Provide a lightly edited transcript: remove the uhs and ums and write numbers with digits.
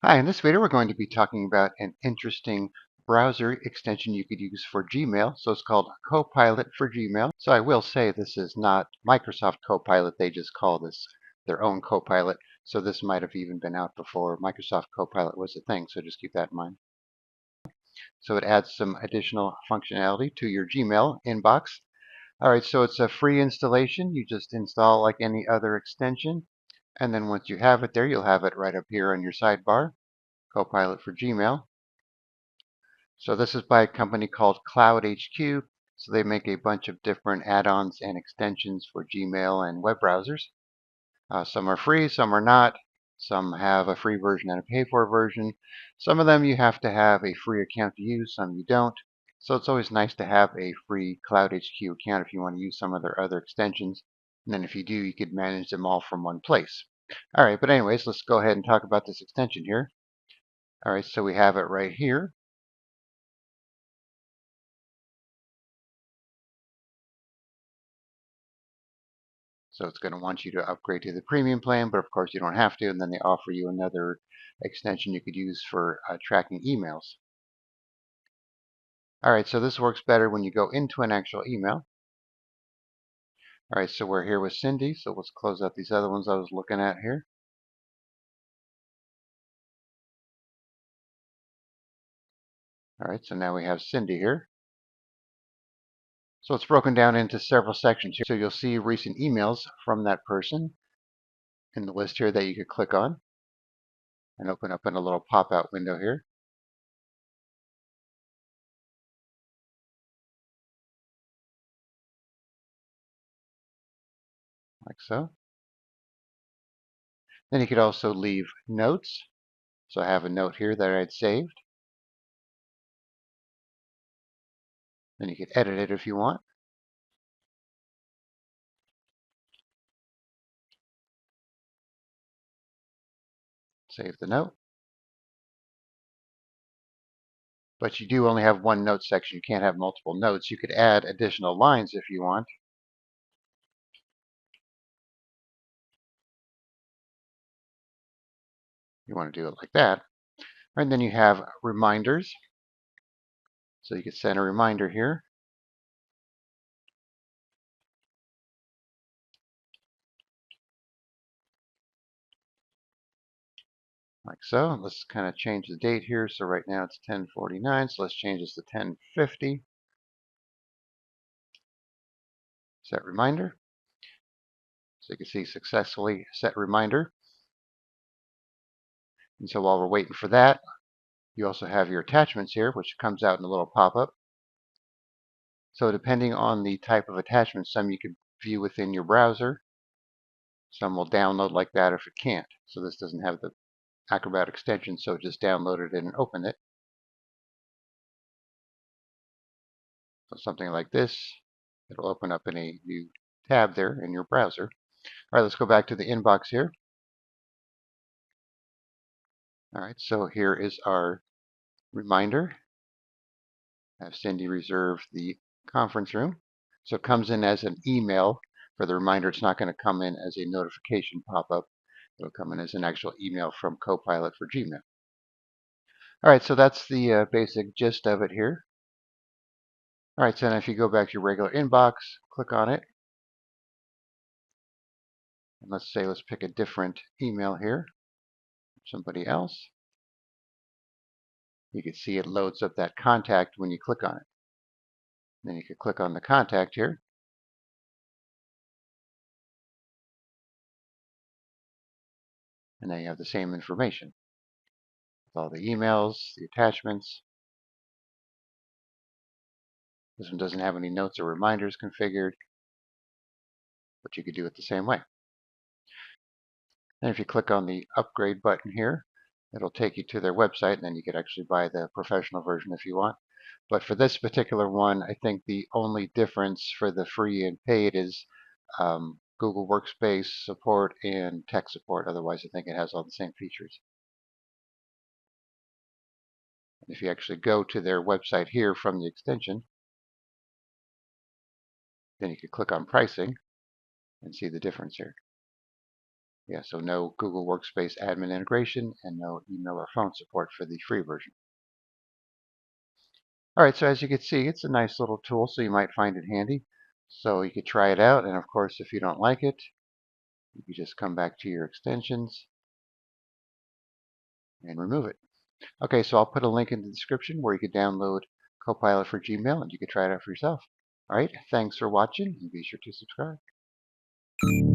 Hi, in this video we're going to be talking about an interesting browser extension you could use for Gmail. So it's called Copilot for Gmail. So I will say this is not Microsoft Copilot. They just call this their own Copilot. So this might have even been out before Microsoft Copilot was a thing. So just keep that in mind. So it adds some additional functionality to your Gmail inbox. All right, so it's a free installation. You just install like any other extension. And then once you have it there, you'll have it right up here on your sidebar. Copilot for Gmail. So this is by a company called Cloud HQ. So they make a bunch of different add-ons and extensions for Gmail and web browsers. Some are free, some are not. Some have a free version and a pay-for version. Some of them you have to have a free account to use, some you don't. So it's always nice to have a free Cloud HQ account if you want to use some of their other extensions. And then if you do, you could manage them all from one place. All right, but anyways, let's go ahead and talk about this extension here. All right, so we have it right here. So it's going to want you to upgrade to the premium plan, but of course you don't have to. And then they offer you another extension you could use for tracking emails. All right, so this works better when you go into an actual email. All right, so we're here with Cindy. So let's close out these other ones I was looking at here. All right, so now we have Cindy here. So it's broken down into several sections here. So you'll see recent emails from that person in the list here that you could click on and open up in a little pop-out window here. Like so. Then you could also leave notes. So I have a note here that I'd saved. Then you could edit it if you want. Save the note. But you do only have one note section. You can't have multiple notes. You could add additional lines if you want. You want to do it like that. And then you have reminders. So you could send a reminder here. Like so. Let's kind of change the date here. So right now it's 10:49. So let's change this to 10:50. Set reminder. So you can see successfully set reminder. And so while we're waiting for that, you also have your attachments here, which comes out in a little pop-up. So depending on the type of attachment, some you could view within your browser. Some will download like that if it can't. So this doesn't have the Acrobat extension, so just downloaded it and open it. So something like this, it'll open up in a new tab there in your browser. All right, let's go back to the inbox here. All right, so here is our reminder. Have Cindy reserve the conference room. So it comes in as an email for the reminder. It's not going to come in as a notification pop-up. It'll come in as an actual email from Copilot for Gmail. All right, so that's the basic gist of it here. All right, so now if you go back to your regular inbox, click on it. And let's pick a different email here. Somebody else. You can see it loads up that contact when you click on it. Then you can click on the contact here. And then you have the same information. With all the emails, the attachments. This one doesn't have any notes or reminders configured, but you could do it the same way. And if you click on the upgrade button here, it'll take you to their website, and then you could actually buy the professional version if you want. But for this particular one, I think the only difference for the free and paid is Google Workspace support and tech support. Otherwise, I think it has all the same features. And if you actually go to their website here from the extension, then you can click on pricing and see the difference here. Yeah, so no Google Workspace admin integration and no email or phone support for the free version. All right, so as you can see, it's a nice little tool, so you might find it handy. So you could try it out, and of course, if you don't like it, you could just come back to your extensions and remove it. Okay, so I'll put a link in the description where you could download Copilot for Gmail, and you could try it out for yourself. All right, thanks for watching, and be sure to subscribe.